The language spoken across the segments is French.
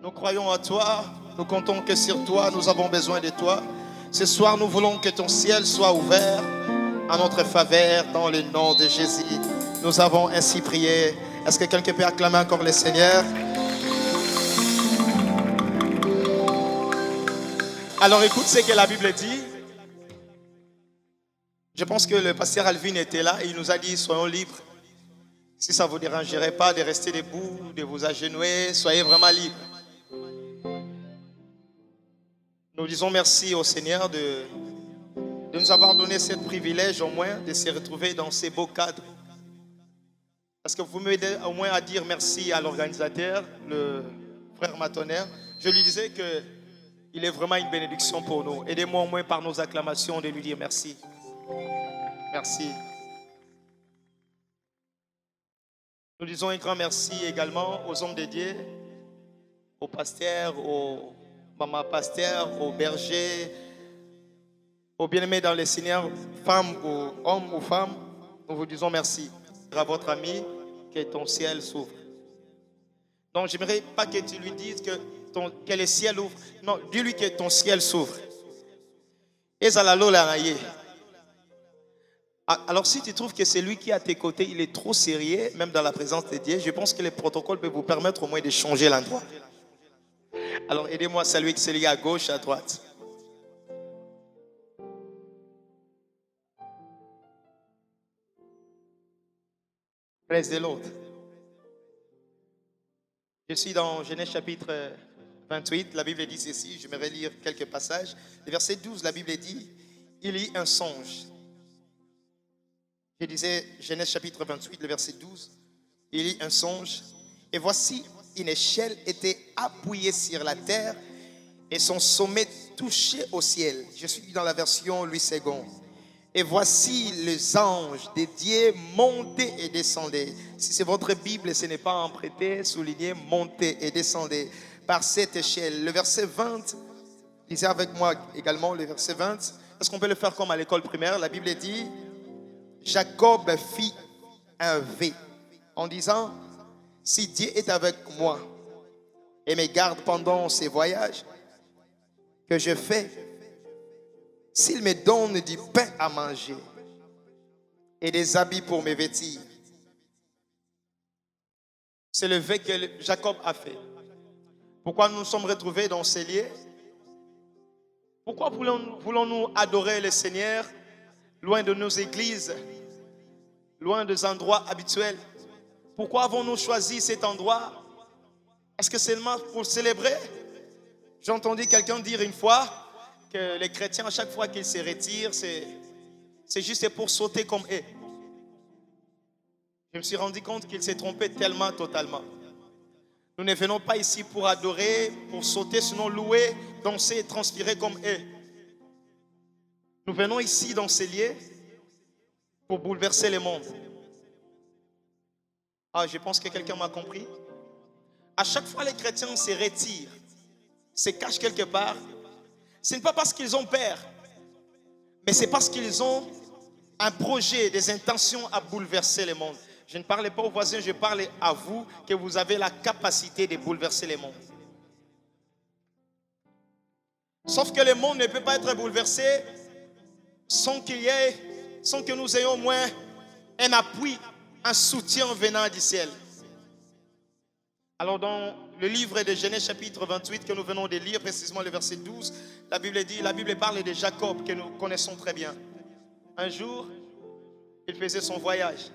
Nous croyons à toi, nous comptons que sur toi, nous avons besoin de toi. Ce soir, nous voulons que ton ciel soit ouvert en notre faveur dans le nom de Jésus. Nous avons ainsi prié. Est-ce que quelqu'un peut acclamer encore le Seigneur? Alors écoute ce que la Bible dit. Je pense que le pasteur Alvin était là et il nous a dit soyons libres. Si ça ne vous dérangerait pas de rester debout, de vous agenouiller, soyez vraiment libres. Nous disons merci au Seigneur de nous avoir donné ce privilège au moins de se retrouver dans ces beaux cadres. Parce que vous m'aidez au moins à dire merci à l'organisateur, le frère Matonner. Je lui disais qu'il est vraiment une bénédiction pour nous. Aidez-moi au moins par nos acclamations de lui dire merci. Merci. Nous disons un grand merci également aux hommes dédiés, aux pasteurs, aux mamans pasteurs, aux bergers, aux bien-aimés dans le Seigneur, femmes ou hommes ou femmes. Nous vous disons merci. À votre ami, que ton ciel s'ouvre. Donc, je n'aimerais pas que tu lui dises que le ciel ouvre. Non, dis-lui que ton ciel s'ouvre. Et ça la Alors, si tu trouves que c'est lui qui est à tes côtés, il est trop sérieux, même dans la présence de Dieu, je pense que les protocoles peuvent vous permettre au moins de changer l'endroit. Alors, aidez-moi à saluer celui à gauche, à droite. Praise the Lord. Je suis dans Genèse chapitre 28. La Bible dit ceci. Je vais relire quelques passages. Le verset 12, la Bible dit il y eut un songe. Je disais Genèse chapitre 28, le verset 12. Il y eut un songe. Et voici, une échelle était appuyée sur la terre et son sommet touchait au ciel. Je suis dans la version Louis II. Et voici les anges de Dieu montaient et descendaient. Si c'est votre Bible, ce n'est pas emprunté, souligné, montaient et descendaient par cette échelle. Le verset 20, lisez avec moi également le verset 20. Est-ce qu'on peut le faire comme à l'école primaire? La Bible dit, Jacob fit un V en disant, si Dieu est avec moi et me garde pendant ces voyages que je fais, s'il me donne du pain à manger et des habits pour me vêtir. C'est le vœu que Jacob a fait. Pourquoi nous nous sommes retrouvés dans ces lieux? Pourquoi voulons-nous adorer le Seigneur loin de nos églises, loin des endroits habituels? Pourquoi avons-nous choisi cet endroit? Est-ce que c'est seulement pour célébrer? J'ai entendu quelqu'un dire une fois que les chrétiens, à chaque fois qu'ils se retirent, c'est juste pour sauter comme eux. Je me suis rendu compte qu'ils s'est trompé tellement, totalement. Nous ne venons pas ici pour adorer, pour sauter, sinon louer, danser et transpirer comme eux. Nous venons ici dans ces lieux pour bouleverser le monde. Ah, je pense que quelqu'un m'a compris. À chaque fois, les chrétiens se retirent, se cachent quelque part. Ce n'est pas parce qu'ils ont peur, mais c'est parce qu'ils ont un projet, des intentions à bouleverser le monde. Je ne parle pas aux voisins, je parle à vous que vous avez la capacité de bouleverser le monde. Sauf que le monde ne peut pas être bouleversé sans que nous ayons au moins un appui, un soutien venant du ciel. Alors dans le livre de Genèse chapitre 28 que nous venons de lire, précisément le verset 12, la Bible parle de Jacob que nous connaissons très bien. Un jour, il faisait son voyage.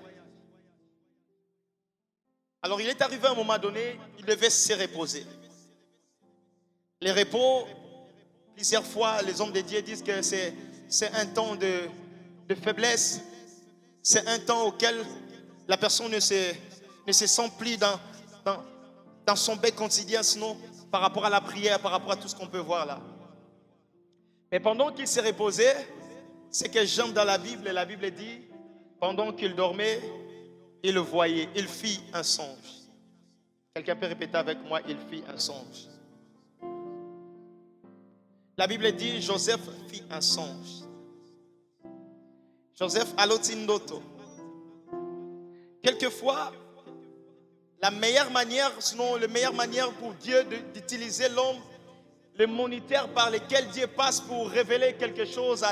Alors il est arrivé à un moment donné, il devait se reposer. Les repos, plusieurs fois, les hommes de Dieu disent que c'est un temps de faiblesse. C'est un temps auquel la personne ne se sent plus dans son bec quotidien, sinon par rapport à la prière, par rapport à tout ce qu'on peut voir là. Mais pendant qu'il s'est reposé, c'est que j'aime dans la Bible dit, pendant qu'il dormait, il le voyait, il fit un songe. Quelqu'un peut répéter avec moi, il fit un songe. La Bible dit, Joseph fit un songe. Joseph alotindoto. Quelquefois, La meilleure manière, sinon la meilleure manière pour Dieu d'utiliser l'homme, le moniteur par lequel Dieu passe pour révéler quelque chose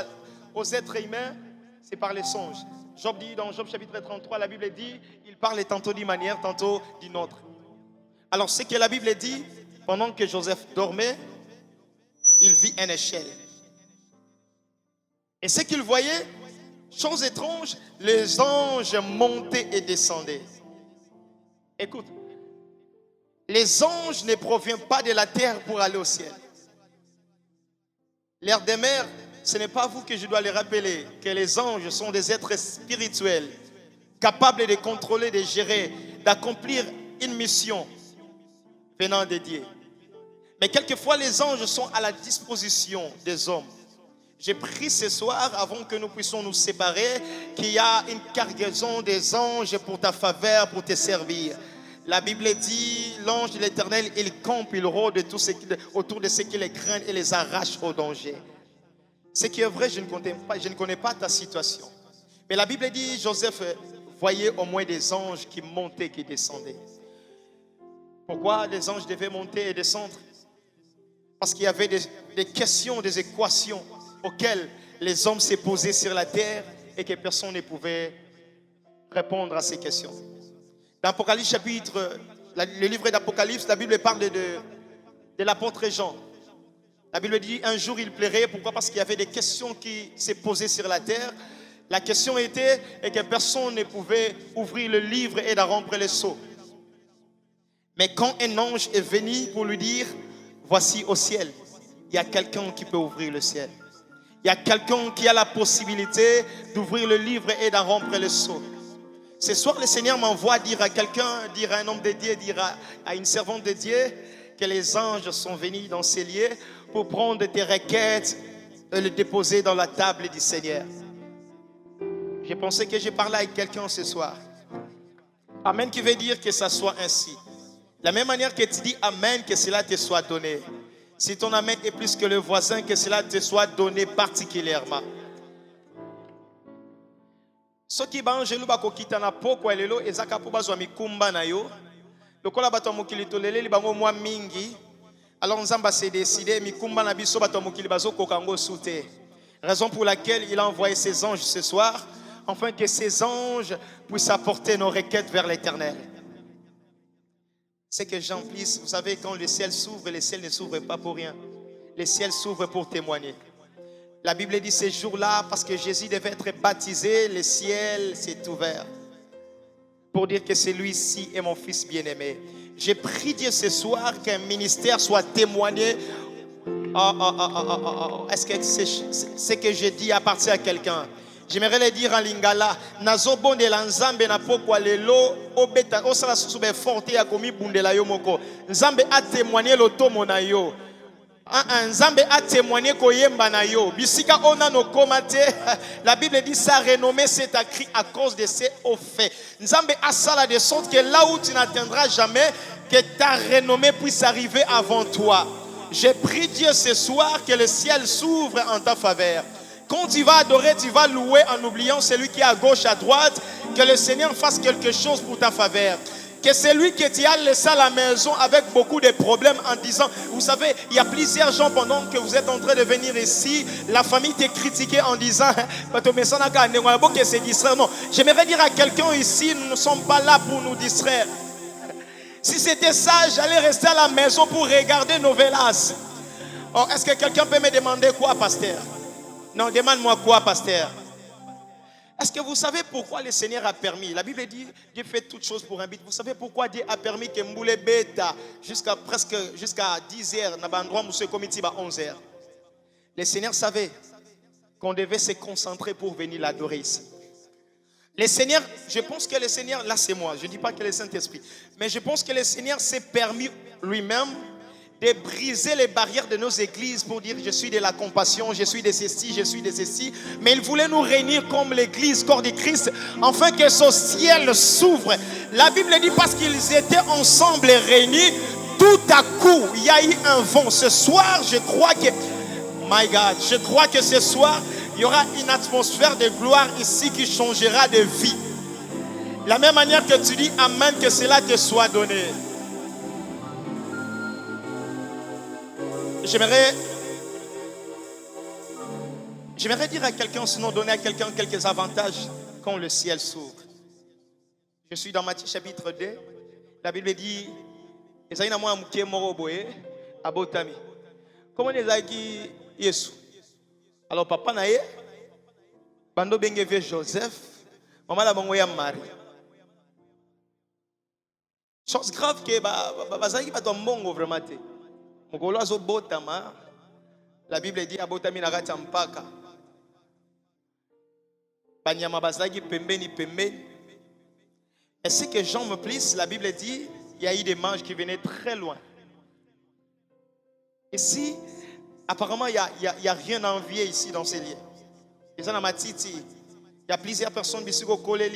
aux êtres humains, c'est par les songes. Job dit dans Job chapitre 33, la Bible dit, il parle tantôt d'une manière, tantôt d'une autre. Alors ce que la Bible dit, pendant que Joseph dormait, il vit une échelle. Et ce qu'il voyait, chose étrange, les anges montaient et descendaient. Écoute, les anges ne proviennent pas de la terre pour aller au ciel. L'air des mers, ce n'est pas vous que je dois les rappeler, que les anges sont des êtres spirituels, capables de contrôler, de gérer, d'accomplir une mission venant de Dieu. Mais quelquefois, les anges sont à la disposition des hommes. J'ai pris ce soir, avant que nous puissions nous séparer, qu'il y a une cargaison des anges pour ta faveur, pour te servir. La Bible dit, l'ange de l'Éternel, il campe, il rôde autour de ceux qui les craignent et les arrache au danger. Ce qui est vrai, je ne connais pas ta situation. Mais la Bible dit, Joseph voyait au moins des anges qui montaient, qui descendaient. Pourquoi les anges devaient monter et descendre? Parce qu'il y avait des questions, des équations auxquelles les hommes s'est posés sur la terre et que personne ne pouvait répondre à ces questions. Dans l'Apocalypse chapitre, le livre d'Apocalypse, la Bible parle de l'apôtre Jean. La Bible dit un jour il plairait. Pourquoi? Parce qu'il y avait des questions qui s'est posées sur la terre. La question était que personne ne pouvait ouvrir le livre et d'en rompre le sceau. Mais quand un ange est venu pour lui dire, voici au ciel, il y a quelqu'un qui peut ouvrir le ciel. Il y a quelqu'un qui a la possibilité d'ouvrir le livre et d'en rompre le sceau. Ce soir, le Seigneur m'envoie dire à quelqu'un, dire à un homme de Dieu, dire à une servante de Dieu que les anges sont venus dans ces lieux pour prendre tes requêtes et les déposer dans la table du Seigneur. J'ai pensé que je parlais avec quelqu'un ce soir. Amen qui veut dire que ça soit ainsi. De la même manière que tu dis Amen, que cela te soit donné. Si ton Amen est plus que le voisin, que cela te soit donné particulièrement. Ce qui va angelu ba kokita na poko elelo ezaka po bazwa mikumba na yo. Lokola bato mokili toleleli bango mwa mingi. Alors Nzamba s'est décidé mikumba na biso bato mokili bazo kokango soute. Raison pour laquelle il a envoyé ses anges ce soir, afin que ces anges puissent apporter nos requêtes vers l'Éternel. C'est que j'emplisse, vous savez, quand le ciel s'ouvre, le ciel ne s'ouvre pas pour rien. Le ciel s'ouvre pour témoigner. La Bible dit ces jours-là, parce que Jésus devait être baptisé, le ciel s'est ouvert. Pour dire que celui-ci est mon fils bien-aimé. J'ai prié Dieu ce soir qu'un ministère soit témoigné. Est-ce que ce que je dis appartient à quelqu'un? J'aimerais le dire en lingala. Nazo bonde la nzambe na pokwa lelo obeta osala sube forte ya komi bundela yo moko. Nzambe a témoigné l'otomo na yo. Nzambe a témoigné koyemba na yo. Bisika ona no komate. La Bible dit sa renommée s'est accrue à cause de ses hauts faits. Nzambe a sala de sorte que là où tu n'atteindras jamais, que ta renommée puisse arriver avant toi. J'ai prié Dieu ce soir que le ciel s'ouvre en ta faveur. Quand tu vas adorer, tu vas louer en oubliant celui qui est à gauche, à droite. Que le Seigneur fasse quelque chose pour ta faveur. Que celui qui t'y a laissé à la maison avec beaucoup de problèmes en disant, vous savez, il y a plusieurs gens pendant que vous êtes en train de venir ici, la famille t'est critiquée en disant, non, j'aimerais dire à quelqu'un ici, nous ne sommes pas là pour nous distraire. Si c'était ça, j'allais rester à la maison pour regarder Novelas. Oh, est-ce que quelqu'un peut me demander quoi, pasteur? Non, demande-moi quoi, pasteur? Est-ce que vous savez pourquoi le Seigneur a permis? La Bible dit, Dieu fait toutes choses pour un but. Vous savez pourquoi Dieu a permis que Mboule Beta jusqu'à 10h, dans l'endroit où ce comité va 11h. Le Seigneur savait qu'on devait se concentrer pour venir l'adorer ici. Le Seigneur, je pense que le Seigneur, là c'est moi, je ne dis pas que le Saint-Esprit, mais je pense que le Seigneur s'est permis lui-même de briser les barrières de nos églises pour dire je suis de la compassion, je suis de ceci, je suis de ceci. Mais il voulait nous réunir comme l'église, corps de Christ, afin que ce ciel s'ouvre. La Bible dit parce qu'ils étaient ensemble réunis, tout à coup, il y a eu un vent. Ce soir, je crois que, my God, je crois que ce soir, il y aura une atmosphère de gloire ici qui changera de vie. La même manière que tu dis Amen, que cela te soit donné. J'aimerais dire à quelqu'un, sinon donner à quelqu'un quelques avantages quand le ciel s'ouvre. Je suis dans Matthieu chapitre 2. La Bible dit, comment les a dit Jésus? Alors papa naye, bando bengevé Joseph, maman la bangoya Marie. Chose grave que bazaki ba tombongo vraiment te. Mokolo azo botama. La Bible dit abotami na kati mpaka. Banyama bazaki pembeni. Et ce que Jean me plisse, la Bible dit, il y a eu des mages qui venaient très loin. Ici, apparemment, il y a rien à envier ici dans ces lieux. Il y a plusieurs personnes qui sont collées,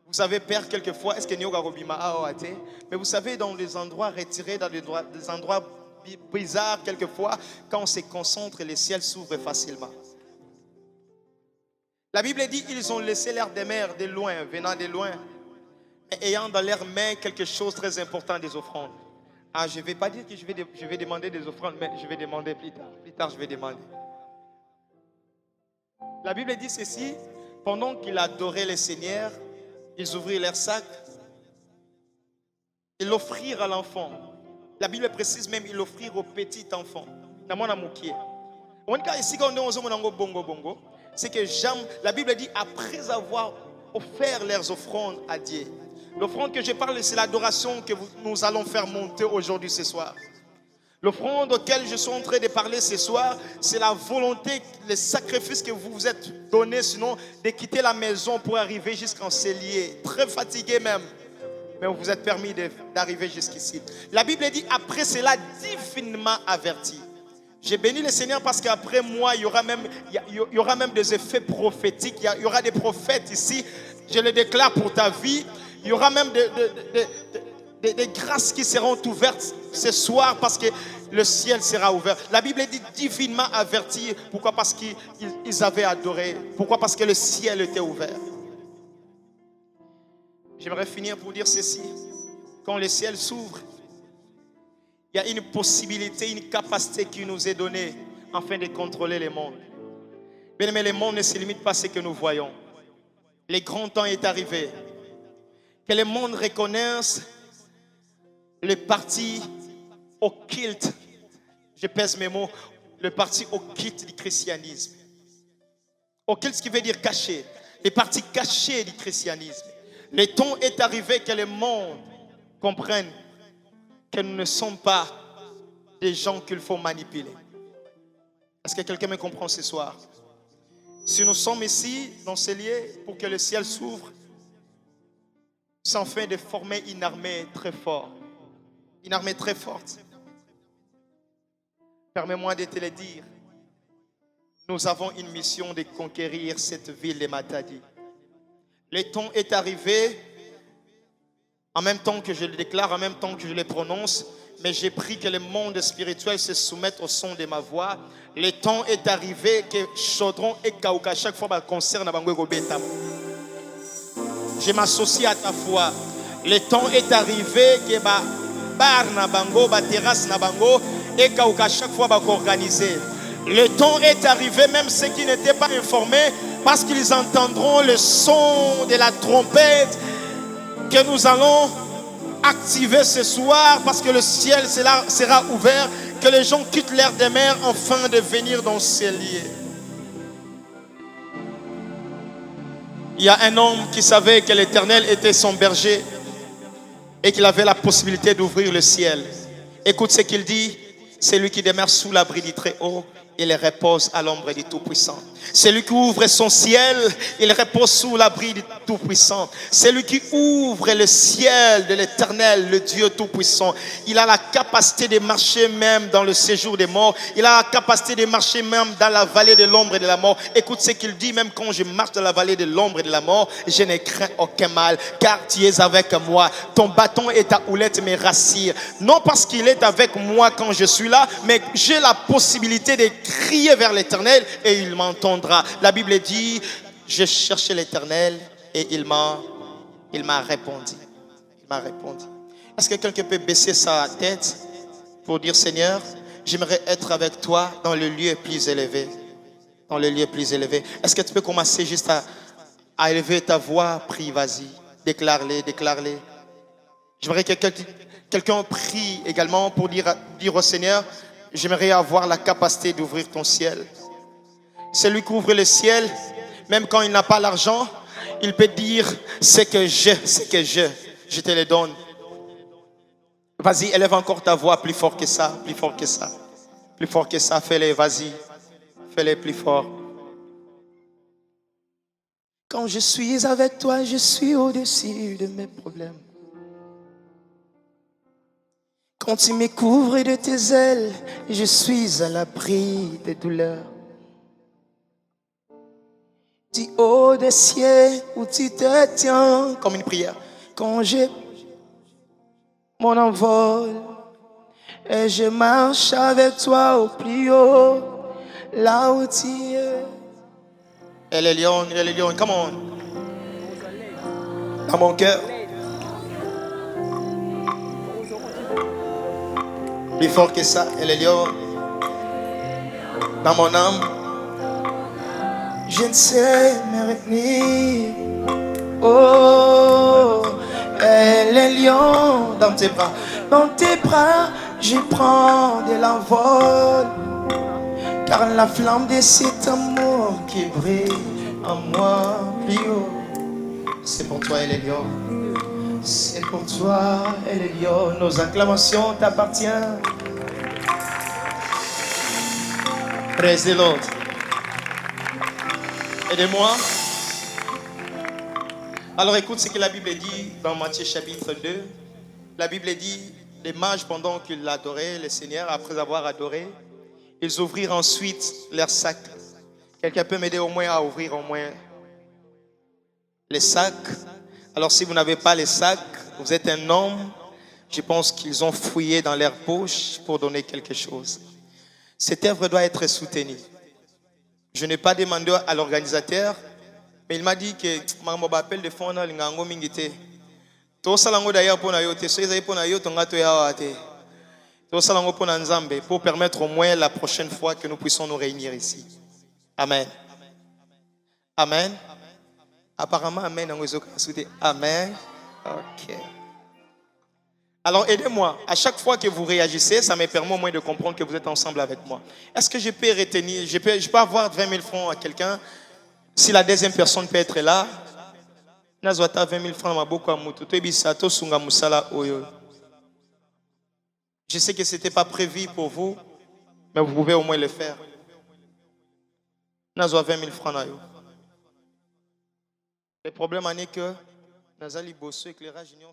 vous savez, Père, quelquefois, est-ce que nous avons mais vous savez, dans les endroits retirés, dans des endroits bizarres, quelquefois, quand on se concentre, les ciels s'ouvrent facilement. La Bible dit qu'ils ont laissé l'air des mers de loin, venant de loin, mais ayant dans leurs mains quelque chose de très important, des offrandes. Ah, je ne vais pas dire que je vais demander des offrandes, mais je vais demander plus tard. Plus tard, je vais demander. La Bible dit ceci, pendant qu'ils adoraient le Seigneur, ils ouvrirent leurs sacs, ils l'offrirent à l'enfant. La Bible précise même, ils l'offrirent au petit enfant. Ici, quand on bongo, c'est que la Bible dit, après avoir offert leurs offrandes à Dieu, l'offrande que je parle, c'est l'adoration que nous allons faire monter aujourd'hui, ce soir. L'offrande auquel je suis en train de parler ce soir, c'est la volonté, le sacrifice que vous vous êtes donné, sinon de quitter la maison pour arriver jusqu'en Célier. Très fatigué même, mais vous vous êtes permis d'arriver jusqu'ici. La Bible dit, après cela, divinement averti. J'ai béni le Seigneur parce qu'après moi, il y aura même des effets prophétiques. Il y aura des prophètes ici. Je le déclare pour ta vie. Il y aura même des grâces qui seront ouvertes ce soir parce que le ciel sera ouvert. La Bible dit divinement averti. Pourquoi? Parce qu'ils avaient adoré. Pourquoi? Parce que le ciel était ouvert. J'aimerais finir pour dire ceci. Quand le ciel s'ouvre, il y a une possibilité, une capacité qui nous est donnée afin de contrôler le monde. Mais le monde ne se limite pas à ce que nous voyons. Le grand temps est arrivé. Que le monde reconnaisse le parti occulte, je pèse mes mots, le parti occulte du christianisme. Occulte, ce qui veut dire caché. Le parti caché du christianisme. Le temps est arrivé que le monde comprenne que nous ne sommes pas des gens qu'il faut manipuler. Est-ce que quelqu'un me comprend ce soir? Si nous sommes ici, dans ces lieux, pour que le ciel s'ouvre, c'est afin de former une armée très forte. Une armée très forte. Permets-moi de te le dire. Nous avons une mission de conquérir cette ville de Matadi. Le temps est arrivé. En même temps que je le déclare, en même temps que je le prononce, mais j'ai pris que le monde spirituel se soumette au son de ma voix. Le temps est arrivé que Chaudron et Kaouka, chaque fois, concerne Bango Betam. Je m'associe à ta foi. Le temps est arrivé que bar na bango, terrasse na bango, et Kaouka, chaque fois, organiser. Le temps est arrivé, même ceux qui n'étaient pas informés, parce qu'ils entendront le son de la trompette que nous allons activer ce soir parce que le ciel sera ouvert, que les gens quittent l'air des mers afin de venir dans ces lieux. Il y a un homme qui savait que l'Éternel était son berger et qu'il avait la possibilité d'ouvrir le ciel. Écoute ce qu'il dit, c'est lui qui demeure sous l'abri du Très-Haut. Il repose à l'ombre du Tout-Puissant. C'est lui qui ouvre son ciel, il repose sous l'abri du Tout-Puissant. C'est lui qui ouvre le ciel de l'Éternel, le Dieu Tout-Puissant. Il a la capacité de marcher même dans le séjour des morts. Il a la capacité de marcher même dans la vallée de l'ombre et de la mort. Écoute ce qu'il dit, même quand je marche dans la vallée de l'ombre et de la mort, je ne crains aucun mal, car tu es avec moi. Ton bâton et ta houlette me rassurent. Non parce qu'il est avec moi quand je suis là, mais j'ai la possibilité de crier vers l'Éternel et il m'entendra. La Bible dit, J'ai cherché l'Éternel et il m'a répondu. Il m'a répondu. Est-ce que quelqu'un peut baisser sa tête pour dire, Seigneur, j'aimerais être avec toi dans le lieu plus élevé. Dans le lieu plus élevé. Est-ce que tu peux commencer juste à élever ta voix? Prie, vas-y. Déclare-les, déclare-les. J'aimerais que quelqu'un prie également pour dire au Seigneur, j'aimerais avoir la capacité d'ouvrir ton ciel. Celui qui ouvre le ciel, même quand il n'a pas l'argent, il peut dire, c'est que je te le donne. Vas-y, élève encore ta voix plus fort que ça, plus fort que ça. Plus fort que ça, fais-le, vas-y. Fais-le plus fort. Quand je suis avec toi, je suis au-dessus de mes problèmes. Quand tu me couvres de tes ailes, je suis à l'abri des douleurs. Du haut des cieux où tu te tiens, comme une prière. Quand j'ai mon envol et je marche avec toi au plus haut, là où tu es. Elle est lion, come on. Dans mon cœur. Plus fort que ça, elle est lion. Dans mon âme. Je ne sais me retenir. Oh, elle est lion. Dans tes bras. Dans tes bras, je prends de l'envol. Car la flamme de cet amour qui brille en moi plus haut. C'est pour toi, elle est lion. C'est pour toi, elle est lion. Nos acclamations t'appartiennent. Praise the Lord. Aidez-moi. Alors écoute ce que la Bible dit dans Matthieu chapitre 2. La Bible dit, les mages pendant qu'ils adoraient le Seigneur, après avoir adoré, ils ouvrirent ensuite leurs sacs. Quelqu'un peut m'aider au moins à ouvrir au moins les sacs? Alors si vous n'avez pas les sacs, vous êtes un homme, je pense qu'ils ont fouillé dans leurs poches pour donner quelque chose. Cette œuvre doit être soutenue. Je n'ai pas demandé à l'organisateur, mais il m'a dit que maman m'appelle de fond dans l'ingango mingite. To salango d'ailleurs pour na yote, so ezali pour na yote ngato ya wate. To salango pour na nzambe pour permettre au moins la prochaine fois que nous puissions nous réunir ici. Amen. Amen. Apparemment, amen. Amen. Ok. Alors, aidez-moi. À chaque fois que vous réagissez, ça me permet au moins de comprendre que vous êtes ensemble avec moi. Est-ce que je peux retenir, je peux avoir 20 000 francs à quelqu'un? Si la deuxième personne peut être là, Nazwata 20 000 francs, je sais que ce n'était pas prévu pour vous, mais vous pouvez au moins le faire. Nazwa 20 000 francs. Le problème est que Nazali Bosso éclairage union.